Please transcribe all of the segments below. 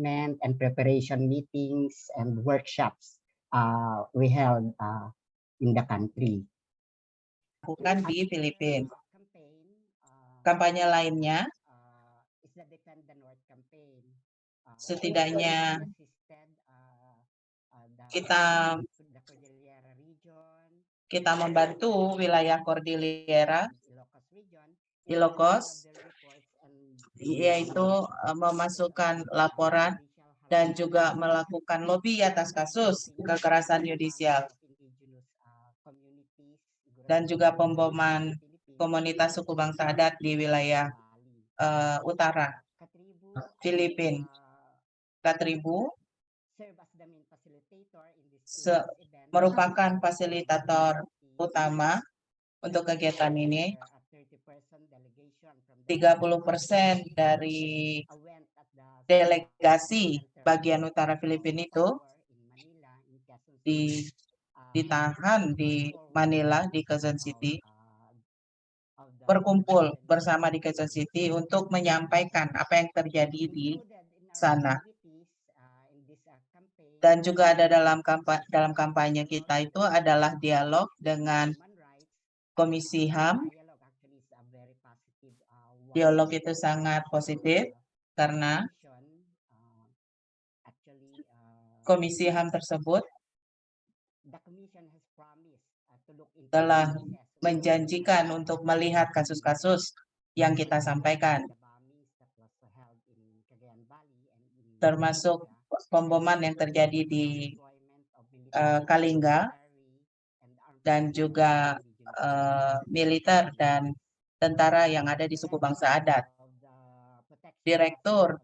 and preparation meetings and workshops we held in the country. Bukan di Filipina. Kampanye lainnya, setidaknya kita membantu wilayah Cordillera, Ilocos, yaitu memasukkan laporan dan juga melakukan lobby atas kasus kekerasan yudisial dan juga pemboman komunitas suku bangsa adat di wilayah utara Filipina. Katribu merupakan fasilitator utama untuk kegiatan ini. 30% dari delegasi bagian utara Filipina itu ditahan di Manila, di Quezon City, berkumpul bersama di Quezon City untuk menyampaikan apa yang terjadi di sana. Dan juga ada dalam kampanye kita itu adalah dialog dengan Komisi HAM. Dialog itu sangat positif karena Komisi HAM tersebut telah menjanjikan untuk melihat kasus-kasus yang kita sampaikan, termasuk pemboman yang terjadi di Kalinga dan juga militer dan tentara yang ada di suku bangsa adat. Direktur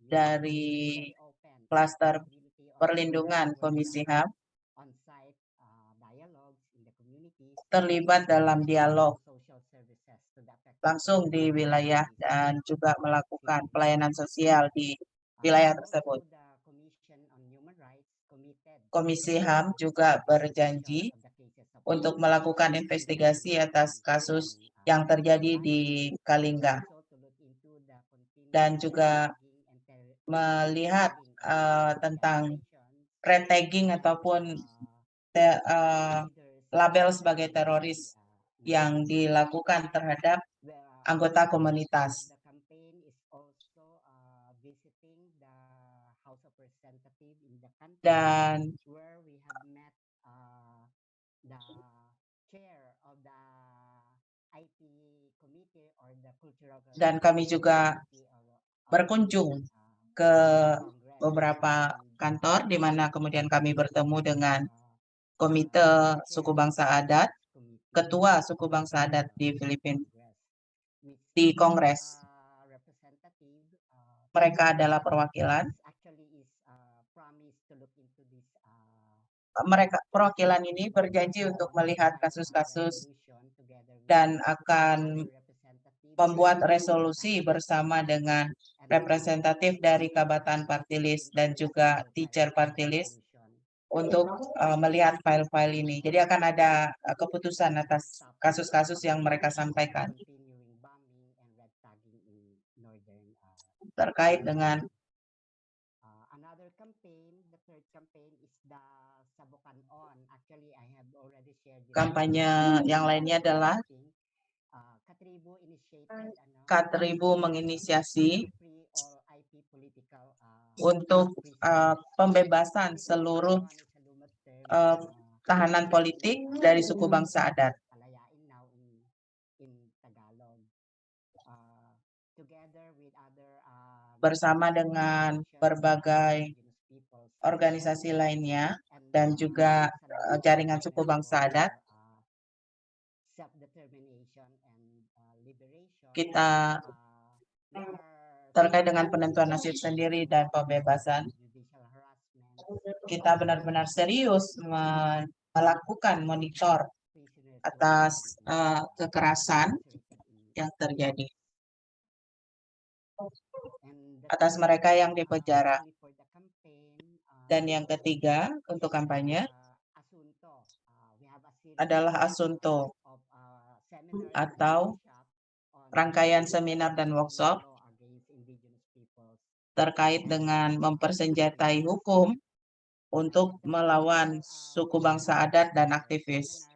dari klaster perlindungan Komisi HAM terlibat dalam dialog langsung di wilayah dan juga melakukan pelayanan sosial di wilayah tersebut. Komisi HAM juga berjanji untuk melakukan investigasi atas kasus yang terjadi di Kalinga dan juga melihat tentang red tagging ataupun label sebagai teroris yang dilakukan terhadap anggota komunitas. Dan kami juga berkunjung ke beberapa kantor di mana kemudian kami bertemu dengan Komite Suku Bangsa Adat, Ketua Suku Bangsa Adat di Filipina, di Kongres. Mereka adalah perwakilan. Perwakilan ini berjanji untuk melihat kasus-kasus dan akan membuat resolusi bersama dengan representatif dari Kabatan Party List dan juga teacher Party List untuk melihat file-file ini. Jadi akan ada keputusan atas kasus-kasus yang mereka sampaikan terkait dengan kampanye yang lainnya adalah Katribu menginisiasi untuk pembebasan seluruh tahanan politik dari suku bangsa adat. Bersama dengan berbagai organisasi lainnya dan juga jaringan suku bangsa adat, kita terkait dengan penentuan nasib sendiri dan pembebasan, kita benar-benar serius melakukan monitor atas kekerasan yang terjadi atas mereka yang dipenjara. Dan yang ketiga untuk kampanye adalah Asunto atau rangkaian seminar dan workshop terkait dengan mempersenjatai hukum untuk melawan suku bangsa adat dan aktivis.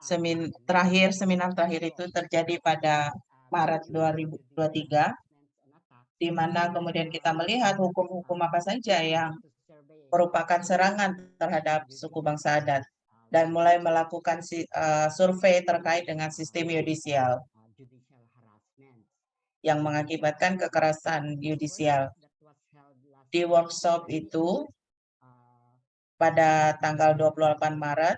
Seminar terakhir itu terjadi pada Maret 2023, di mana kemudian kita melihat hukum-hukum apa saja yang merupakan serangan terhadap suku bangsa adat, dan mulai melakukan survei terkait dengan sistem yudisial yang mengakibatkan kekerasan yudisial. Di workshop itu pada tanggal 28 Maret,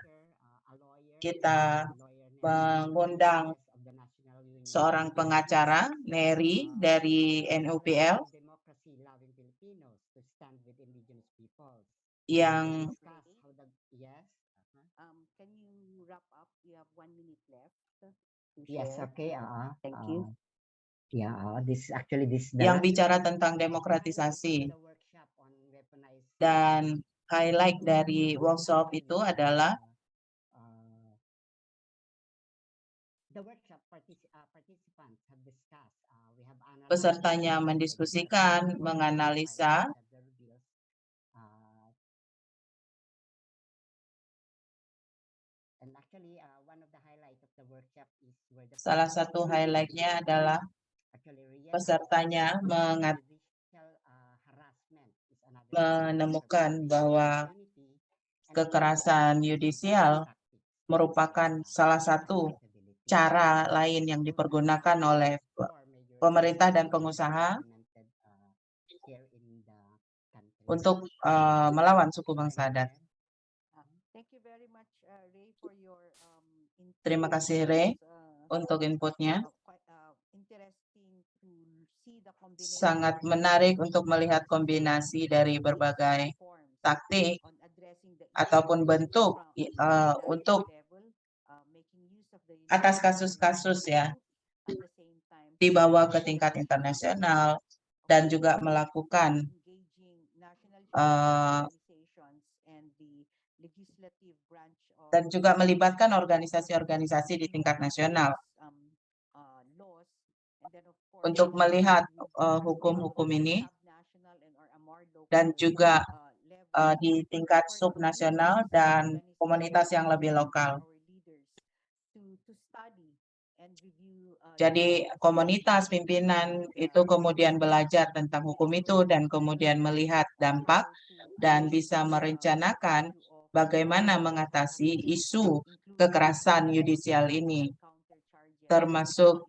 kita mengundang seorang pengacara, Neri, dari NUPL, yang Can you wrap up? You have 1 minute left to Yes, share. okay. Thank you. This actually this the yang last bicara tentang demokratisasi. Dan highlight dari workshop itu adalah pesertanya mendiskusikan, menganalisa salah satu highlightnya adalah pesertanya menemukan bahwa kekerasan yudisial merupakan salah satu cara lain yang dipergunakan oleh pemerintah dan pengusaha untuk melawan suku bangsa adat. Thank you very much, Ray, for your Terima kasih, Ray, untuk inputnya. interesting to see the combination Sangat menarik untuk melihat kombinasi dari berbagai forms taktik on addressing the ataupun bentuk untuk making use of the atas universal kasus-kasus ya at the same time dibawa ke tingkat internasional dan juga melakukan engaging national eh, organizations and the legislative branch of dan juga melibatkan organisasi-organisasi di tingkat nasional laws, and then of course untuk melihat hukum-hukum ini, dan juga di tingkat subnasional dan komunitas yang lebih lokal. Jadi komunitas pimpinan itu kemudian belajar tentang hukum itu dan kemudian melihat dampak dan bisa merencanakan bagaimana mengatasi isu kekerasan yudisial ini, termasuk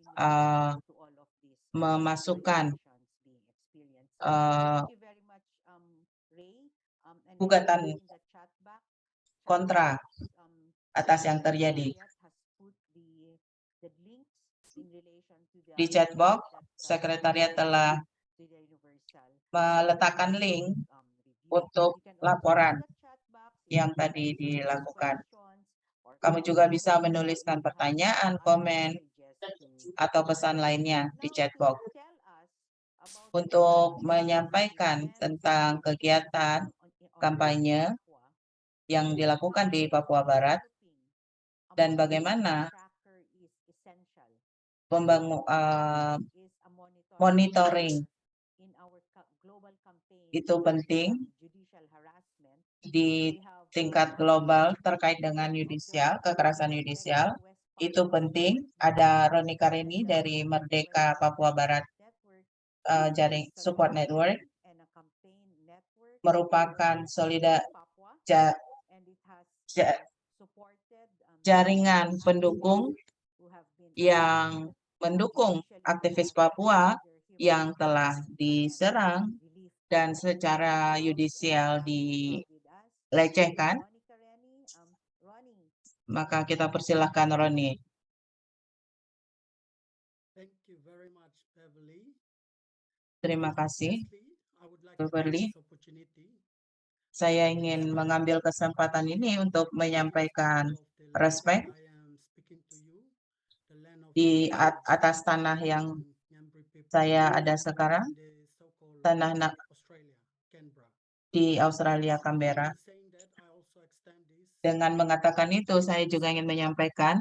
memasukkan gugatan kontra atas yang terjadi. Di chatbox, sekretariat telah meletakkan link untuk laporan yang tadi dilakukan. Kamu juga bisa menuliskan pertanyaan, komen, atau pesan lainnya di chatbox. Untuk menyampaikan tentang kegiatan kampanye yang dilakukan di Papua Barat dan bagaimana monitoring itu penting di tingkat global terkait dengan yudisial, kekerasan yudisial, itu penting. Ada Roni Kareni dari Merdeka Papua Barat Jaring Support Network, merupakan jaringan pendukung yang mendukung aktivis Papua yang telah diserang dan secara yudisial dilecehkan. Maka kita persilahkan Roni. Terima kasih, Beverly. Saya ingin mengambil kesempatan ini untuk menyampaikan respek di atas tanah yang saya ada sekarang, tanah di Australia, Canberra. Dengan mengatakan itu, saya juga ingin menyampaikan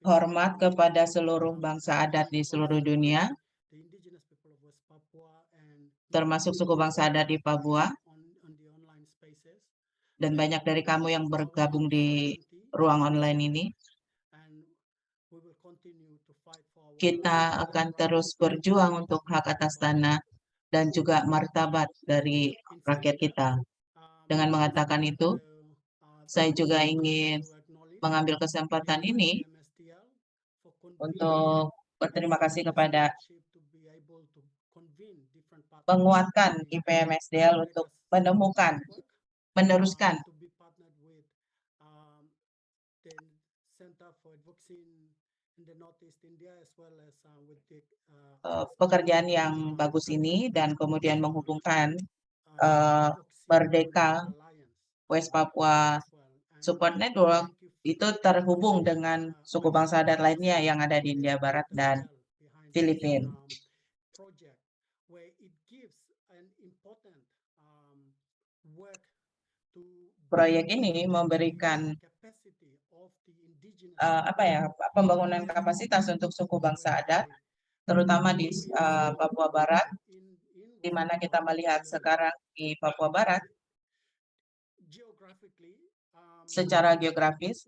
hormat kepada seluruh bangsa adat di seluruh dunia, termasuk suku bangsa adat di Papua, dan banyak dari kamu yang bergabung di ruang online ini. Kita akan terus berjuang untuk hak atas tanah dan juga martabat dari rakyat kita. Dengan mengatakan itu, saya juga ingin mengambil kesempatan ini untuk berterima kasih kepada menguatkan IPMSDL untuk meneruskan pekerjaan yang bagus ini dan kemudian menghubungkan Merdeka West Papua Support Network itu terhubung dengan suku bangsa adat lainnya yang ada di India Barat dan Filipina. Proyek ini memberikan pembangunan kapasitas untuk suku bangsa adat, terutama di Papua Barat, di mana kita melihat sekarang di Papua Barat, secara geografis,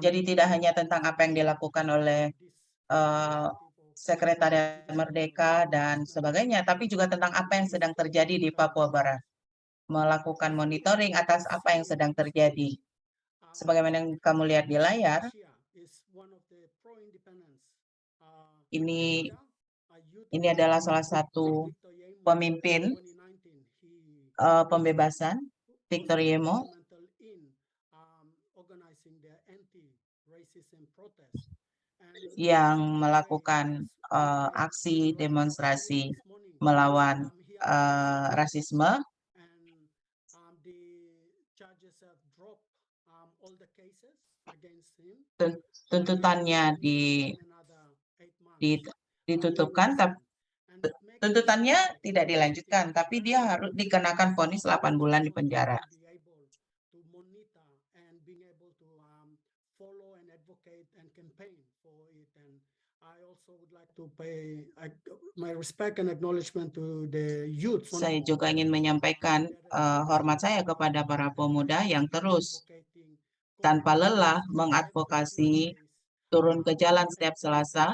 jadi tidak hanya tentang apa yang dilakukan oleh Sekretariat Merdeka dan sebagainya, tapi juga tentang apa yang sedang terjadi di Papua Barat. Melakukan monitoring atas apa yang sedang terjadi. Sebagaimana yang kamu lihat di layar, ini adalah salah satu pemimpin pembebasan, Victor Yemo, yang melakukan aksi demonstrasi melawan rasisme. Tuntutannya ditutupkan, tuntutannya tidak dilanjutkan, tapi dia harus dikenakan vonis 8 bulan di penjara. Saya juga ingin menyampaikan hormat saya kepada para pemuda yang terus tanpa lelah mengadvokasi, turun ke jalan setiap Selasa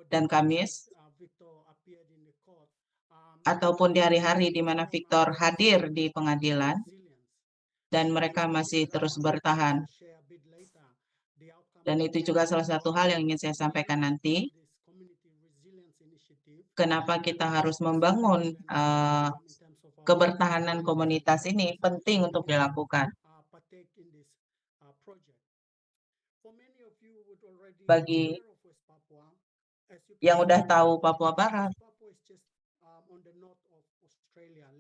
dan Kamis, ataupun di hari-hari di mana Victor hadir di pengadilan, dan mereka masih terus bertahan. Dan itu juga salah satu hal yang ingin saya sampaikan nanti, kenapa kita harus membangun kebertahanan komunitas ini penting untuk dilakukan. Bagi yang udah tahu Papua Barat,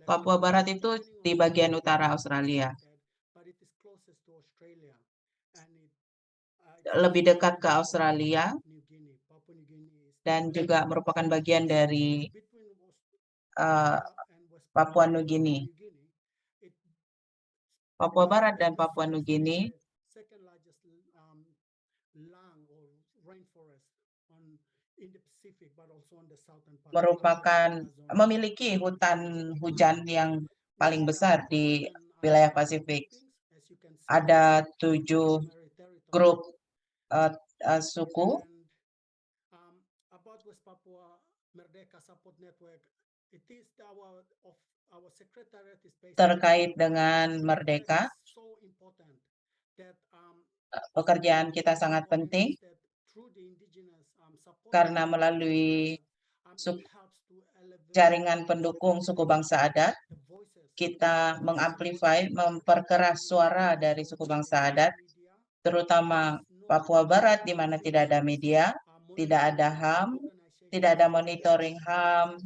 Papua Barat itu di bagian utara Australia. Lebih dekat ke Australia dan juga merupakan bagian dari Papua Nugini. Papua Barat dan Papua Nugini memiliki hutan hujan yang paling besar di wilayah Pasifik. Ada 7 grup suku terkait dengan Merdeka. Pekerjaan kita sangat penting karena melalui jaringan pendukung suku bangsa adat, kita mengamplify, memperkeras suara dari suku bangsa adat, terutama Papua Barat di mana tidak ada media, tidak ada HAM, tidak ada monitoring HAM,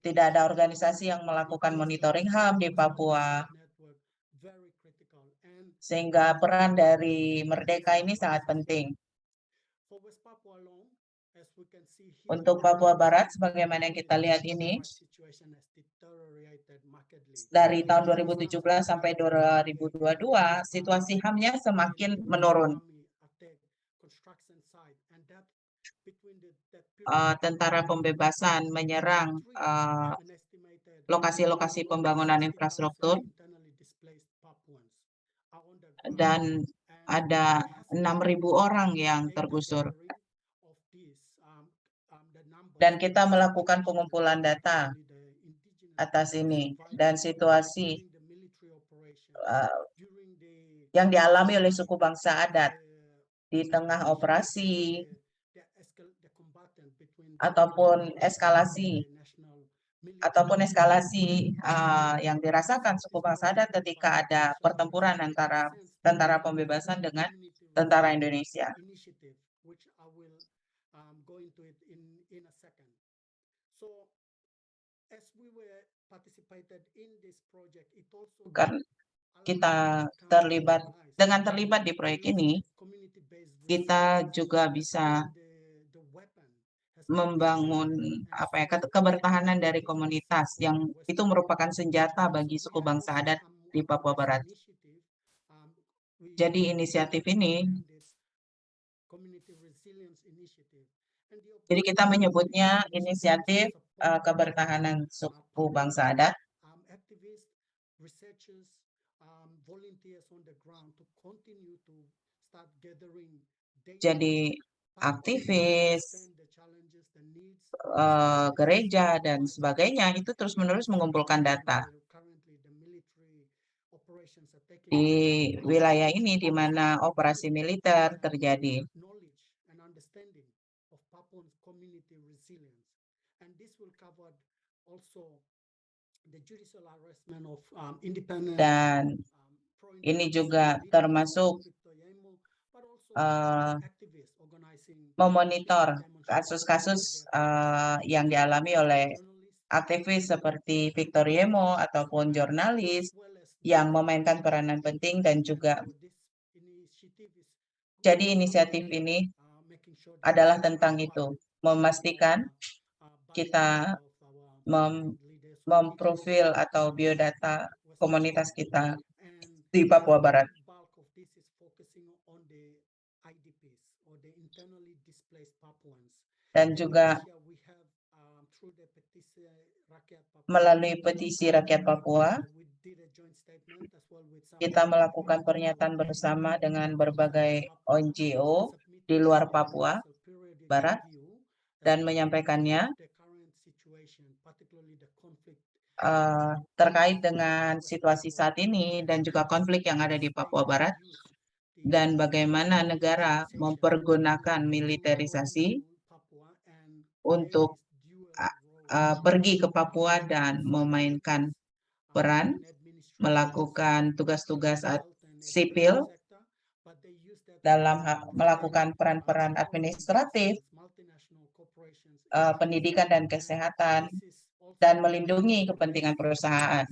tidak ada organisasi yang melakukan monitoring HAM di Papua. Sehingga peran dari Merdeka ini sangat penting. Untuk Papua Barat, sebagaimana yang kita lihat ini, dari tahun 2017 sampai 2022, situasi HAM-nya semakin menurun. Tentara pembebasan menyerang lokasi-lokasi pembangunan infrastruktur, dan ada 6.000 orang yang tergusur. Dan kita melakukan pengumpulan data atas ini, dan situasi yang dialami oleh suku bangsa adat di tengah operasi ataupun eskalasi yang dirasakan suku bangsa adat ketika ada pertempuran antara tentara pembebasan dengan tentara Indonesia. Karena kita terlibat di proyek ini, kita juga bisa membangun kebertahanan dari komunitas yang itu merupakan senjata bagi suku bangsa adat di Papua Barat. Jadi inisiatif ini, jadi kita menyebutnya inisiatif kebertahanan suku bangsa adat. Jadi aktivis, gereja, dan sebagainya itu terus-menerus mengumpulkan data di wilayah ini di mana operasi militer terjadi. Dan ini juga termasuk memonitor kasus-kasus yang dialami oleh aktivis seperti Victor Yemo ataupun jurnalis yang memainkan peranan penting, dan juga jadi inisiatif ini adalah tentang itu, memastikan kita memprofil atau biodata komunitas kita di Papua Barat. Dan juga melalui petisi rakyat Papua, kita melakukan pernyataan bersama dengan berbagai NGO di luar Papua Barat dan menyampaikannya terkait dengan situasi saat ini dan juga konflik yang ada di Papua Barat, dan bagaimana negara mempergunakan militerisasi untuk pergi ke Papua dan memainkan peran, melakukan tugas-tugas sipil dalam melakukan peran-peran administratif, pendidikan dan kesehatan, dan melindungi kepentingan perusahaan.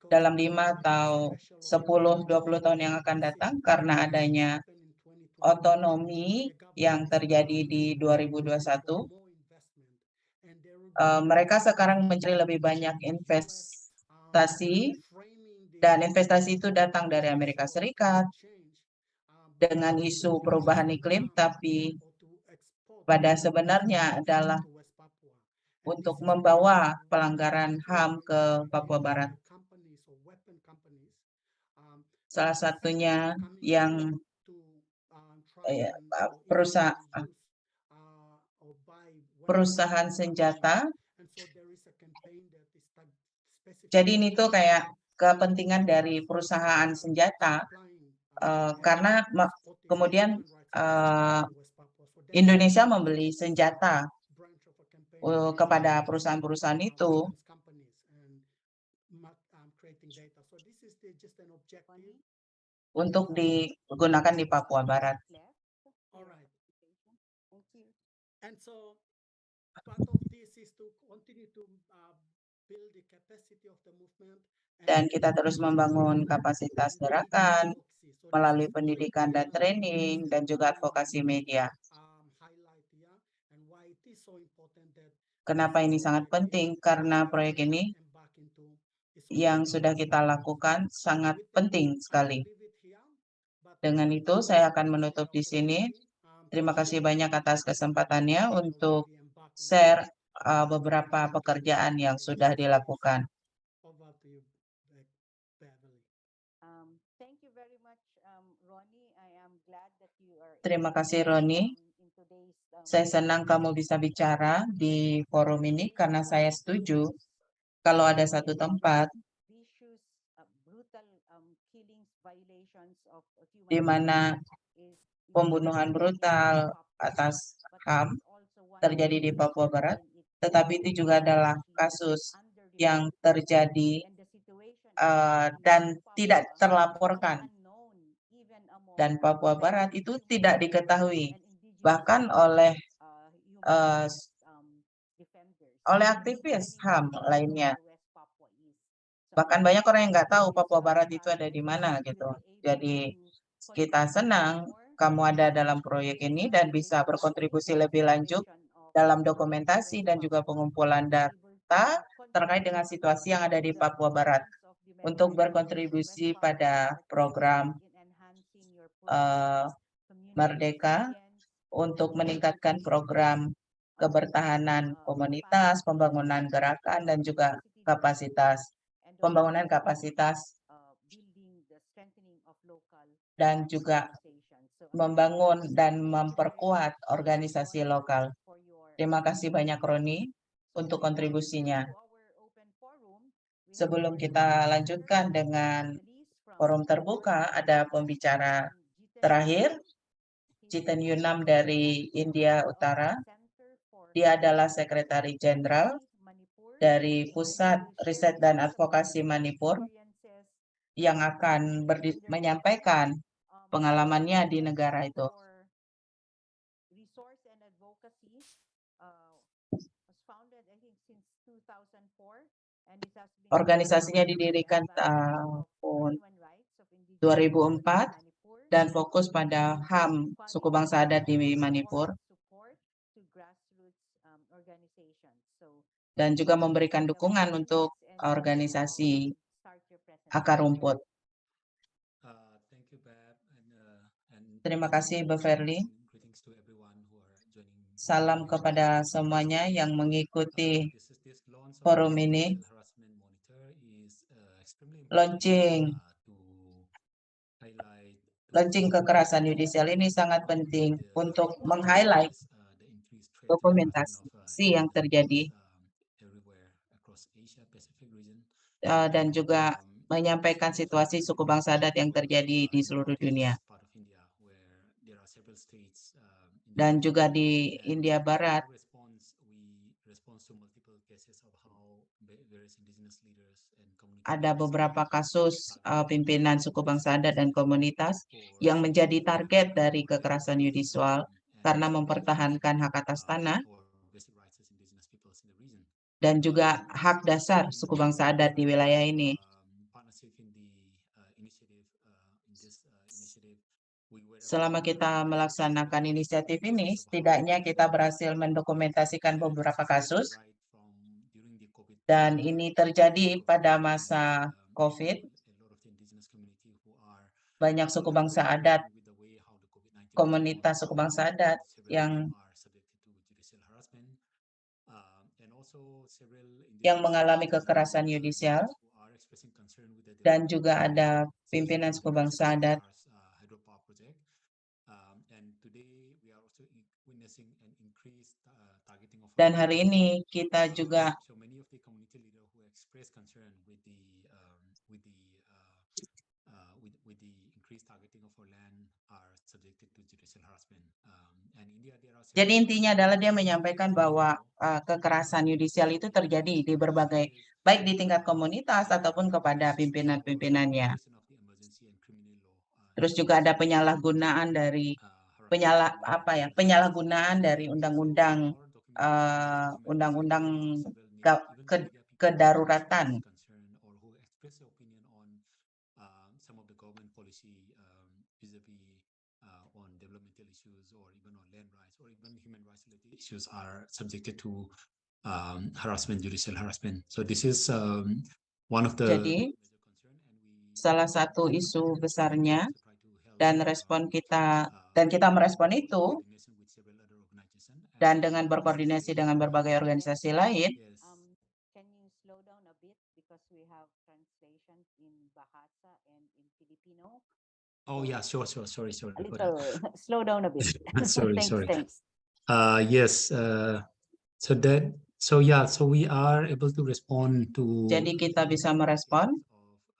Dalam 5 atau 10-20 tahun yang akan datang, karena adanya otonomi yang terjadi di 2021, mereka sekarang mencari lebih banyak investasi, dan investasi itu datang dari Amerika Serikat dengan isu perubahan iklim, tapi pada sebenarnya adalah untuk membawa pelanggaran HAM ke Papua Barat. Salah satunya yang perusahaan senjata. Jadi ini tuh kayak kepentingan dari perusahaan senjata, karena kemudian Indonesia membeli senjata kepada perusahaan-perusahaan itu untuk digunakan di Papua Barat. Dan kita terus membangun kapasitas gerakan melalui pendidikan dan training dan juga advokasi media. Kenapa ini sangat penting? Karena proyek ini yang sudah kita lakukan sangat penting sekali. Dengan itu, saya akan menutup di sini. Terima kasih banyak atas kesempatannya untuk share beberapa pekerjaan yang sudah dilakukan. Thank you very much, Ronnie. I am glad that you are Terima kasih, Roni. in today's Saya senang kamu bisa bicara di forum ini karena saya setuju kalau ada satu tempat vicious, brutal killings, violations of human di mana is pembunuhan brutal atas HAM terjadi di Papua Barat, tetapi itu juga adalah kasus yang terjadi dan tidak terlaporkan. Dan Papua Barat itu tidak diketahui, bahkan oleh aktivis HAM lainnya. Bahkan banyak orang yang nggak tahu Papua Barat itu ada di mana gitu. Jadi kita senang kamu ada dalam proyek ini dan bisa berkontribusi lebih lanjut dalam dokumentasi dan juga pengumpulan data terkait dengan situasi yang ada di Papua Barat untuk berkontribusi pada program Merdeka untuk meningkatkan program kebertahanan komunitas, pembangunan gerakan, dan juga pembangunan kapasitas, dan juga membangun dan memperkuat organisasi lokal. Terima kasih banyak, Roni, untuk kontribusinya. Sebelum kita lanjutkan dengan forum terbuka, ada pembicara terakhir, Jiten Yunam dari India Utara. Dia adalah Sekretaris Jenderal dari Pusat Riset dan Advokasi Manipur yang akan menyampaikan pengalamannya di negara itu. Organisasinya didirikan tahun 2004 dan fokus pada HAM suku bangsa adat di Manipur dan juga memberikan dukungan untuk organisasi akar rumput. Terima kasih, Beverly. Salam kepada semuanya yang mengikuti forum ini. Launching kekerasan yudisial ini sangat penting untuk meng-highlight dokumentasi yang terjadi dan juga menyampaikan situasi suku bangsa adat yang terjadi di seluruh dunia. Dan juga di India Barat, ada beberapa kasus pimpinan suku bangsa adat dan komunitas yang menjadi target dari kekerasan yudisial karena mempertahankan hak atas tanah dan juga hak dasar suku bangsa adat di wilayah ini. Selama kita melaksanakan inisiatif ini, setidaknya kita berhasil mendokumentasikan beberapa kasus, dan ini terjadi pada masa COVID. Banyak suku bangsa adat, komunitas suku bangsa adat yang mengalami kekerasan yudisial, dan juga ada pimpinan suku bangsa adat. Dan hari ini kita juga jadi intinya adalah dia menyampaikan bahwa kekerasan yudisial itu terjadi di berbagai, baik di tingkat komunitas ataupun kepada pimpinan-pimpinannya. Terus juga ada penyalahgunaan dari kedaruratan. Issues are subjected to harassment, judicial harassment. So this is one of the Jadi, salah satu isu besarnya dan respon kita, dan kita merespon itu, dan dengan berkoordinasi dengan berbagai organisasi lain. Can you slow down a bit because we have translations in Bahasa and in Filipino? Oh yeah, sure. Sorry A for that. little slow down a bit. Sorry. Thanks. Yes. So we are able to respond to. Jadi kita bisa merespon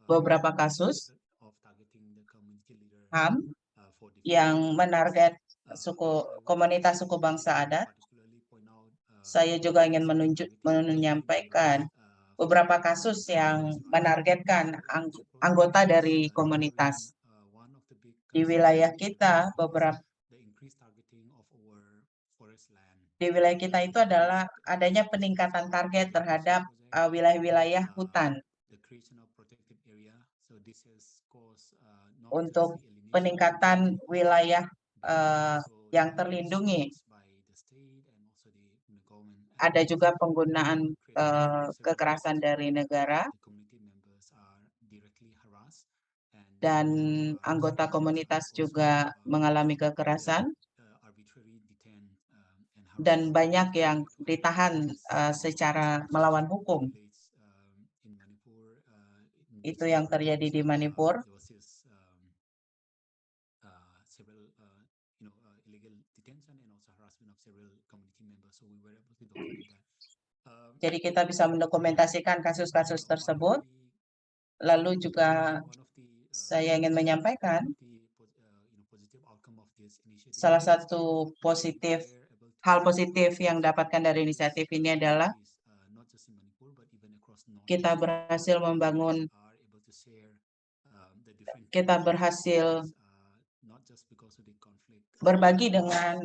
beberapa kasus HAM yang menarget komunitas suku bangsa adat. Saya juga ingin menyampaikan beberapa kasus yang menargetkan anggota dari komunitas. Di wilayah kita, di wilayah kita itu adalah adanya peningkatan target terhadap wilayah-wilayah hutan. Untuk peningkatan wilayah yang terlindungi. Ada juga penggunaan kekerasan dari negara dan anggota komunitas juga mengalami kekerasan dan banyak yang ditahan secara melawan hukum. Itu yang terjadi di Manipur. Jadi kita bisa mendokumentasikan kasus-kasus tersebut. Lalu juga saya ingin menyampaikan salah satu hal positif yang dapatkan dari inisiatif ini adalah kita berhasil berbagi dengan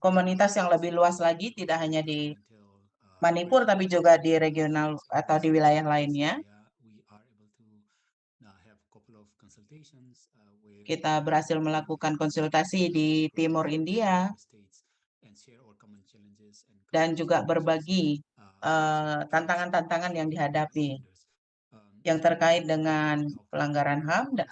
komunitas yang lebih luas lagi, tidak hanya di Manipur tapi juga di regional atau di wilayah lainnya. Kita berhasil melakukan konsultasi di Timur India dan juga berbagi tantangan-tantangan yang dihadapi yang terkait dengan pelanggaran HAM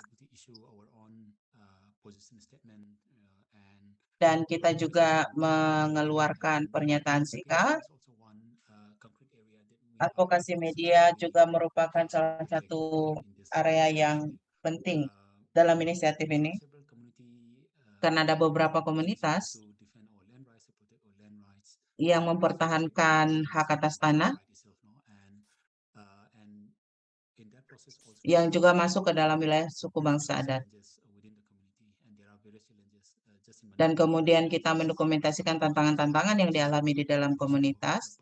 dan kita juga mengeluarkan pernyataan sikap. Advokasi media juga merupakan salah satu area yang penting dalam inisiatif ini, karena ada beberapa komunitas yang mempertahankan hak atas tanah, yang juga masuk ke dalam wilayah suku bangsa adat. Dan kemudian kita mendokumentasikan tantangan-tantangan yang dialami di dalam komunitas.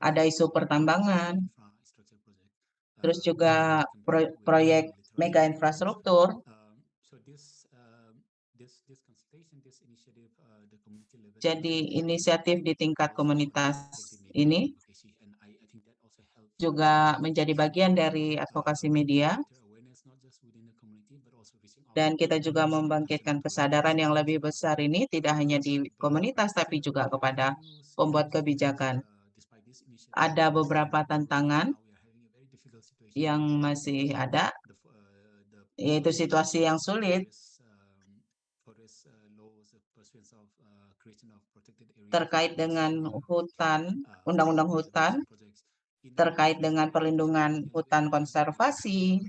Ada isu pertambangan, terus juga proyek mega infrastruktur. Jadi inisiatif di tingkat komunitas ini juga menjadi bagian dari advokasi media. Dan kita juga membangkitkan kesadaran yang lebih besar ini tidak hanya di komunitas tapi juga kepada pembuat kebijakan. Ada beberapa tantangan yang masih ada, yaitu situasi yang sulit terkait dengan hutan, undang-undang hutan, terkait dengan perlindungan hutan konservasi,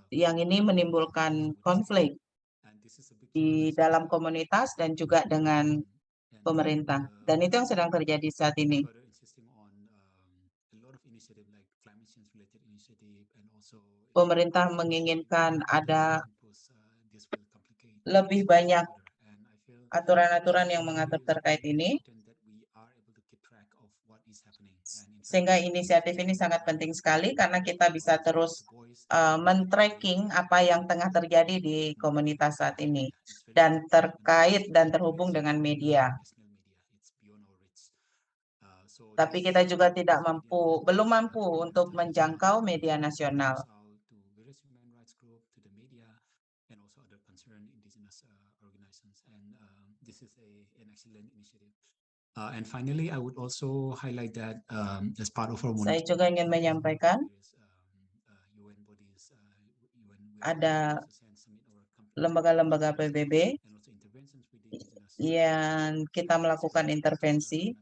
yang ini menimbulkan konflik di dalam komunitas dan juga dengan pemerintah. Dan itu yang sedang terjadi saat ini. Pemerintah menginginkan ada lebih banyak aturan-aturan yang mengatur terkait ini. Sehingga inisiatif ini sangat penting sekali karena kita bisa terus men-tracking apa yang tengah terjadi di komunitas saat ini dan terkait dan terhubung dengan media. Tapi kita juga belum mampu untuk menjangkau media nasional. And finally, I would also highlight that as part of our Saya juga ingin menyampaikan ada lembaga-lembaga PBB yang kita melakukan intervensi.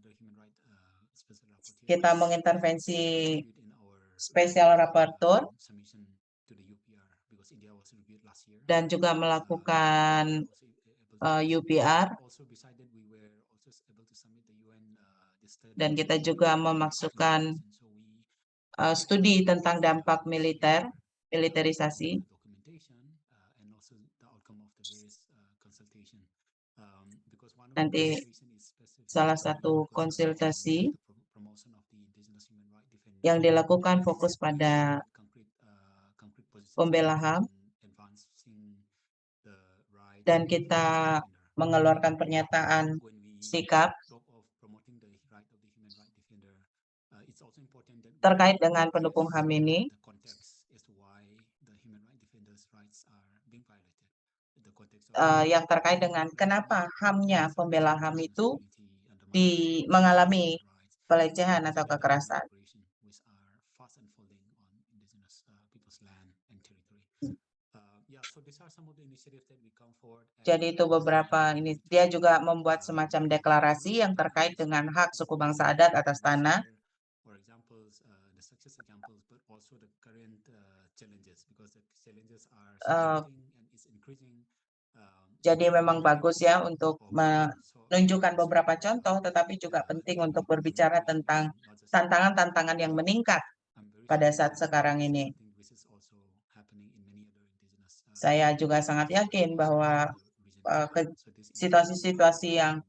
Kita mengintervensi special rapporteur dan juga melakukan UPR, dan kita juga memasukkan studi tentang dampak militerisasi. Nanti salah satu konsultasi yang dilakukan fokus pada pembela HAM, dan kita mengeluarkan pernyataan sikap terkait dengan pendukung HAM ini, yang terkait dengan kenapa HAM-nya, pembela HAM itu mengalami pelecehan atau kekerasan. Jadi itu beberapa ini. Dia juga membuat semacam deklarasi yang terkait dengan hak suku bangsa adat atas tanah. Jadi memang bagus ya untuk menunjukkan beberapa contoh, tetapi juga penting untuk berbicara tentang tantangan-tantangan yang meningkat pada saat sekarang ini. Saya juga sangat yakin bahwa situasi-situasi yang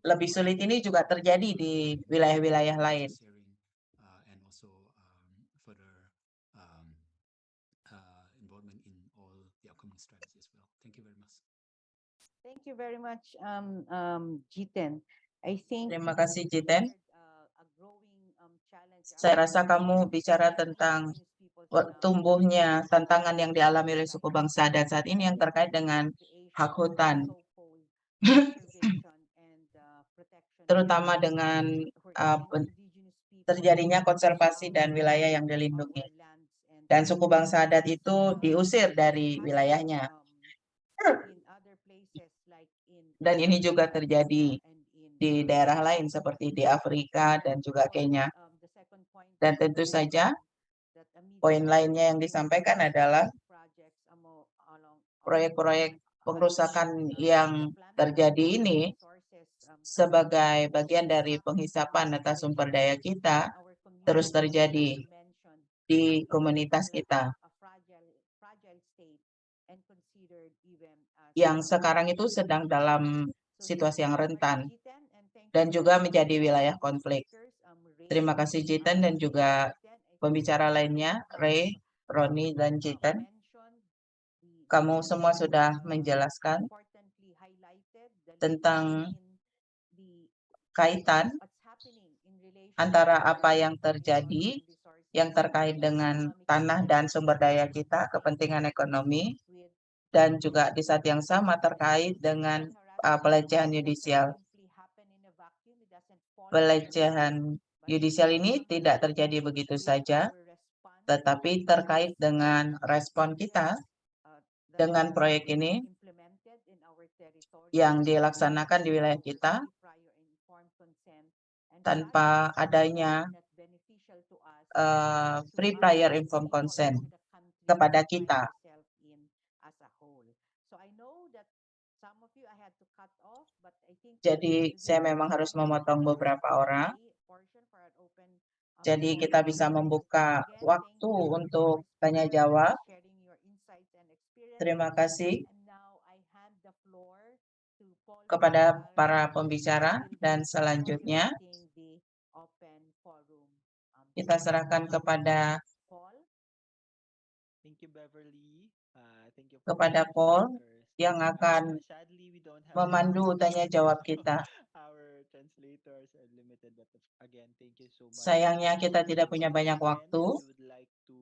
lebih sulit ini juga terjadi di wilayah-wilayah lain. Thank you very much, Jiten. I think Terima kasih, Jiten. a growing challenge. Saya rasa kamu bicara tentang tumbuhnya tantangan yang dialami oleh suku bangsa adat saat ini yang terkait dengan hak hutan, terutama dengan terjadinya konservasi dan wilayah yang dilindungi. Dan suku bangsa adat itu diusir dari wilayahnya. Dan ini juga terjadi di daerah lain seperti di Afrika dan juga Kenya. Dan tentu saja poin lainnya yang disampaikan adalah proyek-proyek pengrusakan yang terjadi ini sebagai bagian dari penghisapan atas sumber daya kita terus terjadi di komunitas kita yang sekarang itu sedang dalam situasi yang rentan dan juga menjadi wilayah konflik. Terima kasih Jiten dan juga pembicara lainnya, Ray, Roni, dan Jiten. Kamu semua sudah menjelaskan tentang kaitan antara apa yang terjadi yang terkait dengan tanah dan sumber daya kita, kepentingan ekonomi, dan juga di saat yang sama terkait dengan pelecehan yudisial. Pelecehan yudisial ini tidak terjadi begitu saja, tetapi terkait dengan respon kita dengan proyek ini yang dilaksanakan di wilayah kita tanpa adanya free prior informed consent kepada kita. Jadi saya memang harus memotong beberapa orang. Jadi kita bisa membuka waktu untuk tanya jawab. Terima kasih kepada para pembicara dan selanjutnya kita serahkan kepada Paul. Thank you, Beverly. Thank you kepada for Paul speakers. yang akan Sadly, we don't have memandu time. tanya jawab kita. Our translators are limited, but again, thank you so much. Sayangnya kita tidak punya banyak Again, waktu, we would like to,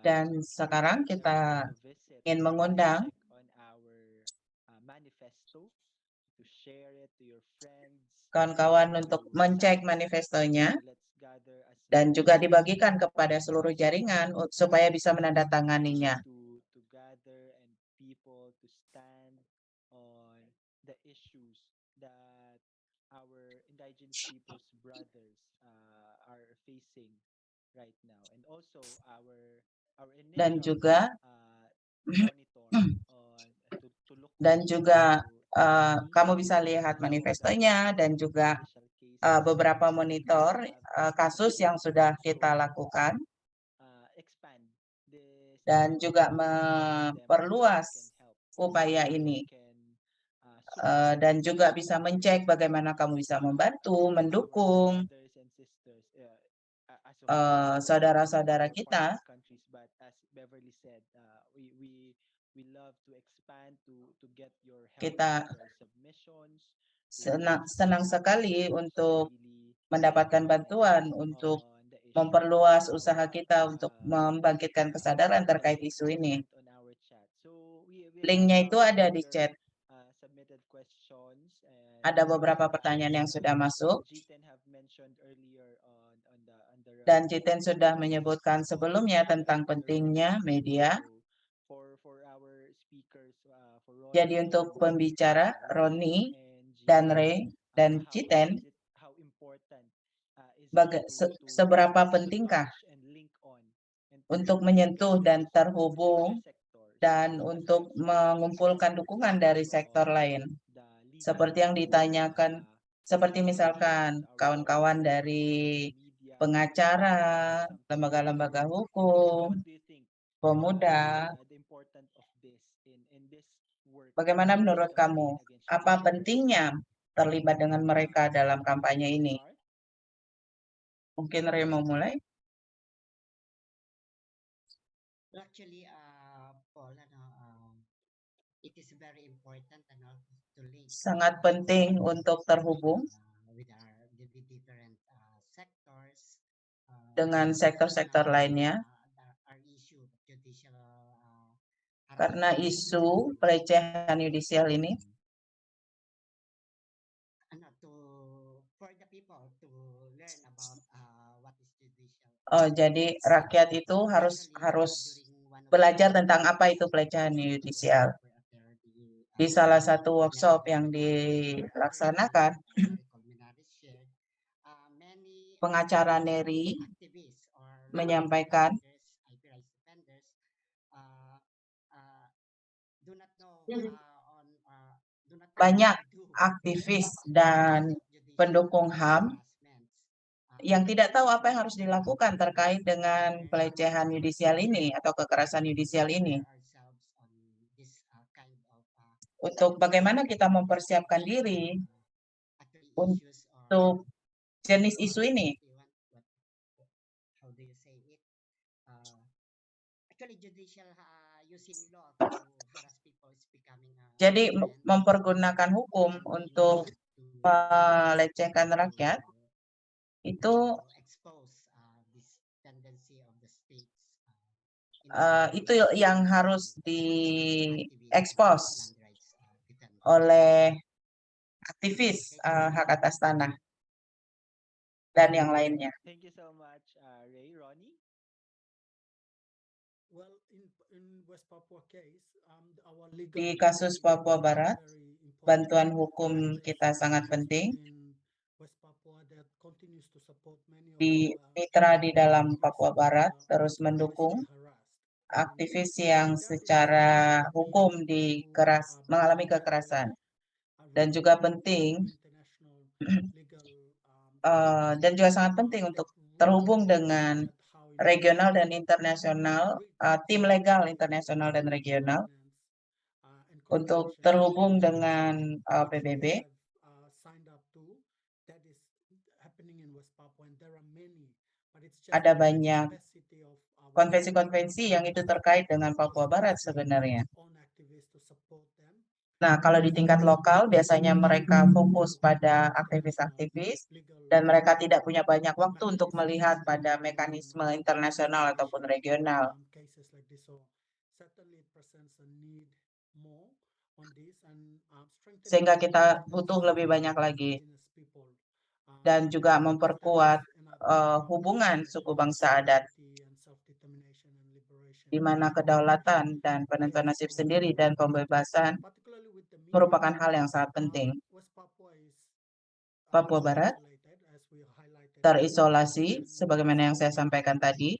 dan sekarang invite kita everyone to visit ingin and mengundang check on our manifesto, to share it to your friends, kawan-kawan to untuk mencek sign it. manifestonya Let's gather as dan many juga as dibagikan possible kepada seluruh jaringan supaya bisa menandatanganinya. to gather and people to stand on the issues that our indigenous peoples brothers are facing right now, and also our Dan initial juga monitor on to look dan juga into kamu bisa lihat manifestonya dan juga beberapa monitor kasus yang sudah kita lakukan expand this dan juga to them memperluas can help upaya ini. can Dan juga bisa mencek bagaimana kamu bisa membantu, mendukung brothers and sisters as of now, saudara-saudara our kita. partner countries, but as Beverly said, we love to expand to get your help, Kita your submissions, senang sekali untuk really mendapatkan bantuan untuk on the issue. memperluas So, usaha kita untuk membangkitkan kesadaran terkait isu ini. on our chat. So we Linknya itu have ada di other, chat. submitted questions, and Ada beberapa pertanyaan yang sudah masuk. Jiten have mentioned earlier on the Dan Jiten sudah menyebutkan sebelumnya tentang pentingnya media. for our speakers, for Ronnie Jadi untuk and, pembicara Roni and dan Jiten, Ray dan Jiten, how important is it to seberapa pentingkah touch and link on and untuk to menyentuh get dan the support from terhubung other sectors, dan untuk mengumpulkan dukungan dari sektor lain. the legal, Seperti yang ditanyakan, seperti misalkan kawan-kawan dari media, pengacara, lembaga-lembaga hukum, what do you think pemuda. the importance of this in this work, Bagaimana menurut campaign kamu? against Apa judicial pentingnya terlibat dengan mereka dalam kampanye racism? ini? Start. Mungkin Ray mau mulai? Actually, Paul, it is very important to link Sangat penting untuk terhubung with the different sectors dengan sektor-sektor lainnya, our issue judicial karena isu pelecehan yudisial ini for the people to learn about what is judicial. jadi rakyat itu harus belajar tentang apa itu pelecehan yudisial. Di salah satu workshop yang dilaksanakan, pengacara Neri menyampaikan banyak aktivis dan pendukung HAM yang tidak tahu apa yang harus dilakukan terkait dengan pelecehan yudisial ini atau kekerasan yudisial ini. Untuk bagaimana kita mempersiapkan diri untuk jenis isu ini. Jadi mempergunakan hukum untuk melecehkan rakyat itu yang harus diekspos oleh aktivis hak atas tanah dan yang lainnya. Thank you so much, Ray. Ronnie? Well, in West Papua case, our legal Di kasus Papua Barat, bantuan hukum kita sangat penting. Di mitra di dalam Papua Barat terus mendukung aktivis yang secara hukum mengalami kekerasan. Dan juga penting dan juga sangat penting untuk terhubung dengan regional dan internasional, tim legal internasional dan regional, untuk terhubung dengan PBB. ada banyak konvensi-konvensi yang itu terkait dengan Papua Barat sebenarnya. Nah, kalau di tingkat lokal biasanya mereka fokus pada aktivis-aktivis dan mereka tidak punya banyak waktu untuk melihat pada mekanisme internasional ataupun regional. Sehingga kita butuh lebih banyak lagi dan juga memperkuat hubungan suku bangsa adat, di mana kedaulatan dan penentuan nasib sendiri dan pembebasan merupakan hal yang sangat penting. Papua Barat terisolasi, sebagaimana yang saya sampaikan tadi,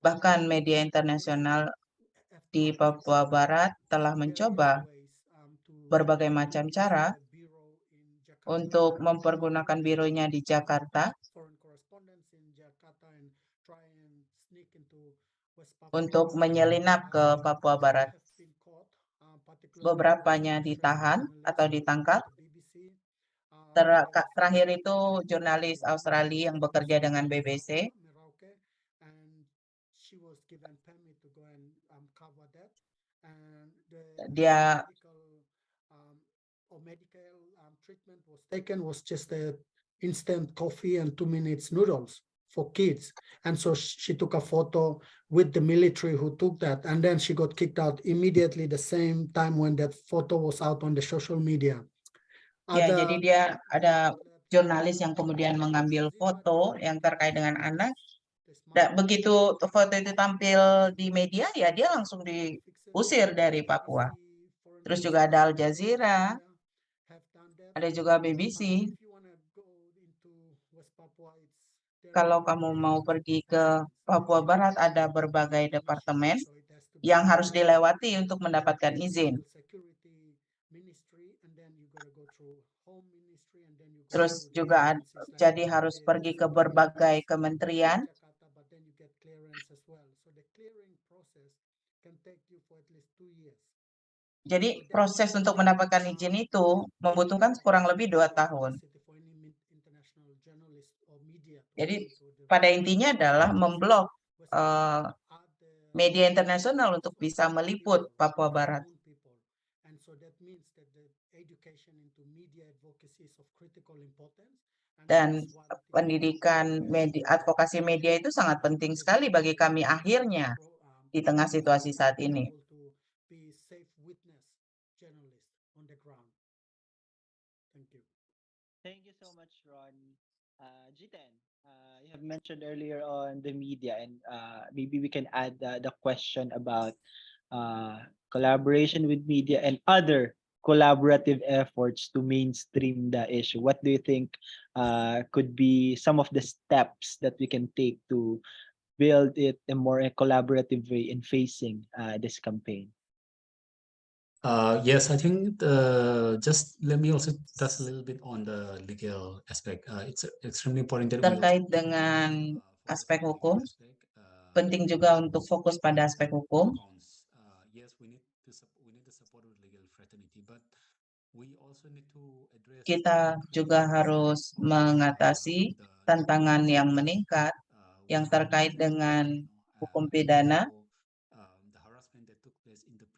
bahkan media internasional di Papua Barat telah mencoba berbagai macam cara untuk mempergunakan bironya di Jakarta untuk menyelinap ke Papua Barat. Beberapanya ditahan atau ditangkap. Terakhir itu jurnalis Australia yang bekerja dengan BBC. Dia taken was just a instant coffee and 2 minutes noodles for kids. And so she took a photo with the military who took that, and then she got kicked out immediately the same time when that photo was out on the social media. Ya, jadi dia ada jurnalis yang kemudian mengambil foto yang terkait dengan anak. Dan begitu foto itu tampil di media, ya dia langsung diusir dari Papua. Terus juga ada Al Jazeera, ada juga BBC. Kalau kamu mau pergi ke Papua Barat, ada berbagai departemen yang harus dilewati untuk mendapatkan izin. Terus juga jadi harus pergi ke berbagai kementerian. Jadi proses untuk mendapatkan izin itu membutuhkan kurang lebih 2 tahun. Jadi pada intinya adalah memblok media internasional untuk bisa meliput Papua Barat. Dan pendidikan advokasi media itu sangat penting sekali bagi kami akhirnya di tengah situasi saat ini. Thank you so much, Ronnie. Jiten, you have mentioned earlier on the media, and maybe we can add the question about collaboration with media and other collaborative efforts to mainstream the issue. What do you think could be some of the steps that we can take to build it a more collaborative way in facing this campaign? Yes, I think just let me also touch a little bit on the legal aspect. It's extremely important that terkait dengan aspek hukum, penting juga untuk fokus pada aspek hukum. Yes, we need the support of legal fraternity, but we also need to address Kita juga harus mengatasi tantangan yang meningkat yang terkait dengan hukum pidana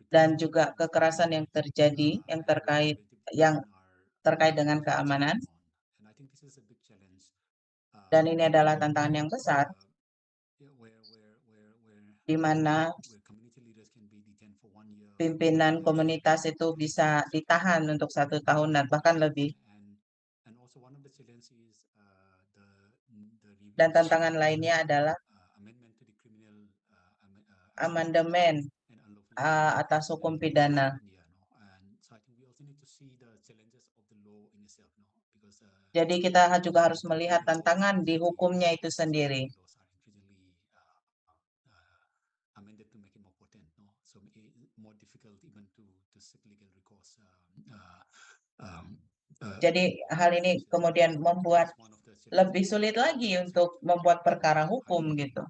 dan juga kekerasan yang terjadi yang terkait dengan keamanan. Dan ini adalah tantangan yang besar di mana pimpinan komunitas itu bisa ditahan untuk 1 tahun dan bahkan lebih. Dan tantangan lainnya adalah amandemen atas hukum pidana. Jadi kita juga harus melihat tantangan di hukumnya itu sendiri. Jadi hal ini kemudian membuat lebih sulit lagi untuk membuat perkara hukum gitu.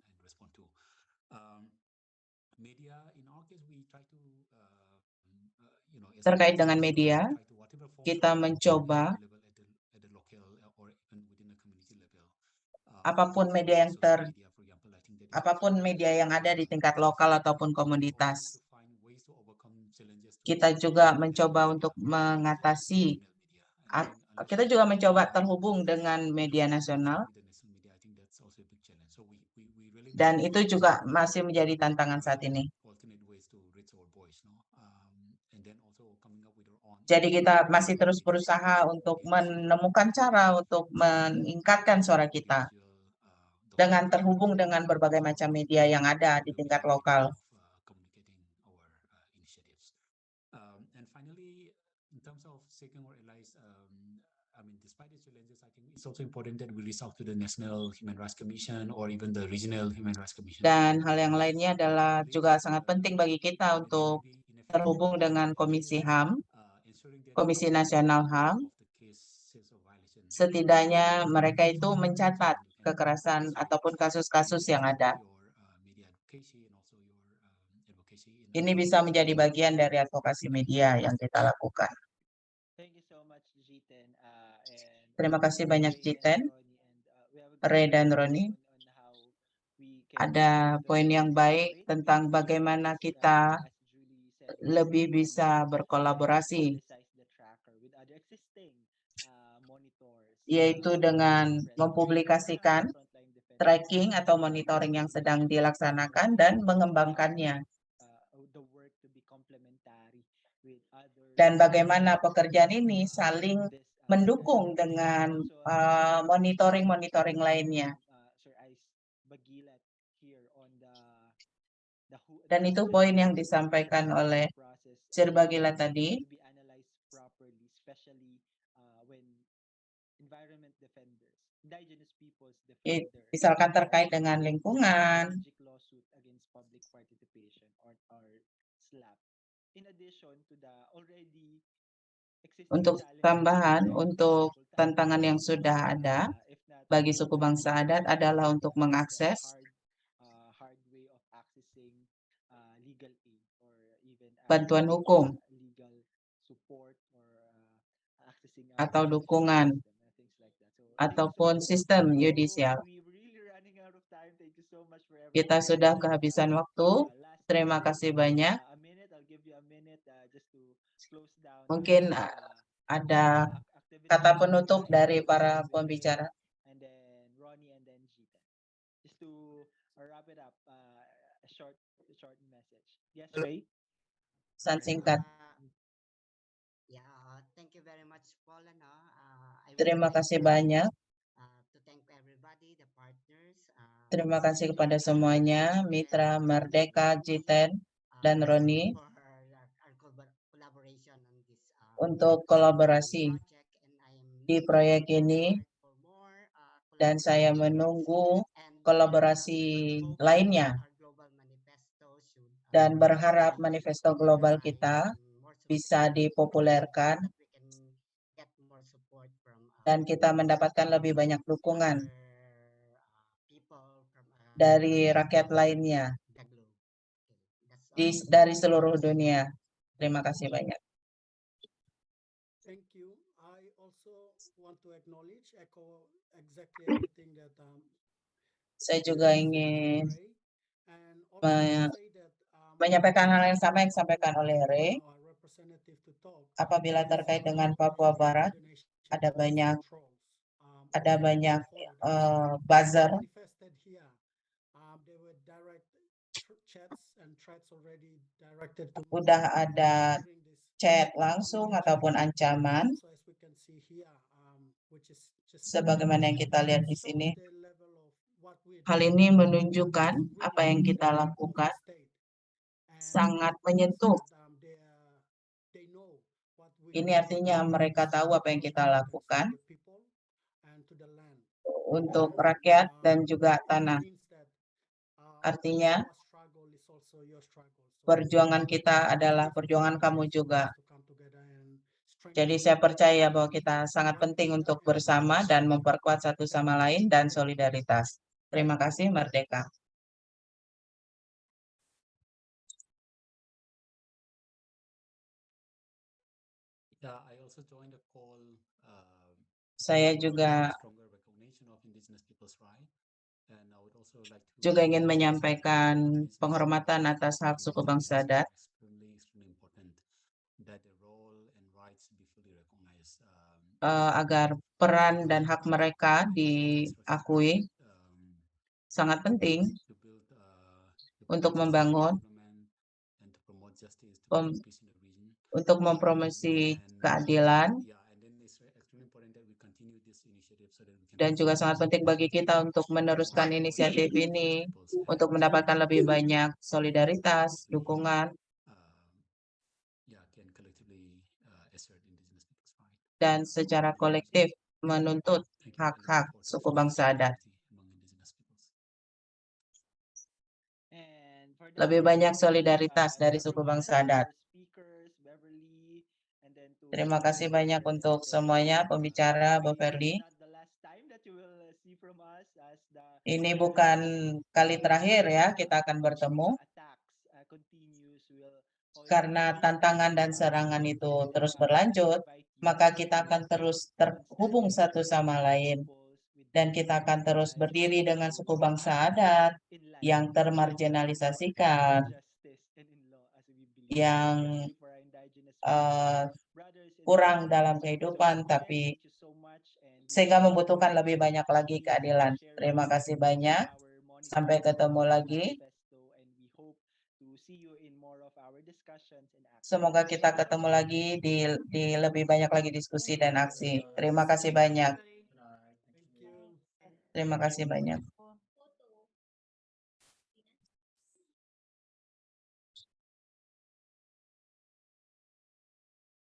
Terkait dengan media, kita mencoba apapun media yang apapun media yang ada di tingkat lokal ataupun komunitas. Kita juga mencoba untuk mengatasi, kita juga mencoba terhubung dengan media nasional, dan itu juga masih menjadi tantangan saat ini. Jadi kita masih terus berusaha untuk menemukan cara untuk meningkatkan suara kita dengan terhubung dengan berbagai macam media yang ada di tingkat lokal. And finally, in terms of seeking more allies, I mean, despite these challenges, I think it's also important that we reach out to the National Human Rights Commission or even the Regional Human Rights Commission. Dan hal yang lainnya adalah juga sangat penting bagi kita untuk terhubung dengan Komisi HAM, Komisi Nasional HAM. Setidaknya mereka itu mencatat kekerasan ataupun kasus-kasus yang ada. Ini bisa menjadi bagian dari advokasi media yang kita lakukan. Thank you so much, Jiten. Terima kasih banyak, Jiten, Ray dan Roni. Ada poin yang baik tentang bagaimana kita lebih bisa berkolaborasi, yaitu dengan mempublikasikan tracking atau monitoring yang sedang dilaksanakan dan mengembangkannya. Dan bagaimana pekerjaan ini saling mendukung dengan monitoring-monitoring lainnya. Dan itu poin yang disampaikan oleh Sir Bagila tadi. Misalkan terkait dengan lingkungan, untuk tambahan, untuk tantangan yang sudah ada bagi suku bangsa adat adalah untuk mengakses bantuan hukum atau dukungan ataupun sistem yudisial. Kita sudah kehabisan waktu. Terima kasih banyak. Mungkin ada kata penutup dari para pembicara. Pesan singkat. Terima kasih banyak. Terima kasih kepada semuanya, Mitra, Merdeka, Jiten, dan Roni, untuk kolaborasi di proyek ini, dan saya menunggu kolaborasi lainnya dan berharap manifesto global kita bisa dipopulerkan dan kita mendapatkan lebih banyak dukungan dari rakyat lainnya dari seluruh dunia. Terima kasih banyak. Thank you. I also want to acknowledge, echo exactly everything that Saya juga ingin menyampaikan hal yang sama yang disampaikan oleh Ray. Apabila terkait dengan Papua Barat, ada banyak buzzer. Udah ada chat langsung ataupun ancaman. Sebagaimana yang kita lihat di sini, hal ini menunjukkan apa yang kita lakukan sangat menyentuh. Ini artinya mereka tahu apa yang kita lakukan untuk rakyat dan juga tanah. Artinya, perjuangan kita adalah perjuangan kamu juga. Jadi saya percaya bahwa kita sangat penting untuk bersama dan memperkuat satu sama lain dan solidaritas. Terima kasih, Merdeka. Saya juga recognition of indigenous people's right. And I would also like to juga ingin emphasize menyampaikan that this penghormatan is atas hak suku indigenous bangsa peoples adat are extremely important that the role and rights be fully recognized. agar peran dan hak mereka diakui sangat penting to build, untuk justice membangun, development and to promote justice, to Pem- promote peace in the region. untuk mempromosi And, keadilan, yeah, and then it's extremely important that we continue this initiative so that we can dan juga also sangat penting bagi kita untuk meneruskan inisiatif ini untuk mendapatkan lebih banyak solidaritas, dukungan, yeah, can collectively assert indigenous people's right. dan secara kolektif menuntut Thank you. And hak-hak for suku bangsa adat. among indigenous peoples. And for this, Lebih I would banyak like to thank, solidaritas dari suku everyone, bangsa adat. our speakers, Beverly, and then to Terima kasih Dr. banyak untuk Esther. semuanya pembicara, Bu Maybe Ferli. not the last time that you will see from us as the Ini bukan kali terakhir ya kita akan bertemu, attacks continues. Will also karena continue tantangan dan to, serangan itu will, terus berlanjut, invite you maka to kita akan terus stand terhubung with satu the sama lain. peoples, with Dan the kita akan terus marginalized berdiri dengan groups suku bangsa adat in life, yang in termarginalisasikan, justice, and in law, as we believe. yang Especially for our indigenous people, brothers and kurang sisters. dalam So kehidupan, again, tapi thank you so much, and we sehingga will membutuhkan lebih banyak lagi continue keadilan. sharing Terima kasih banyak. our monitoring Sampai ketemu lagi. manifesto, and we hope to see you in more of our discussions and actions. Semoga kita ketemu lagi di lebih banyak lagi diskusi dan aksi. Terima kasih banyak. Thank you. Terima kasih banyak.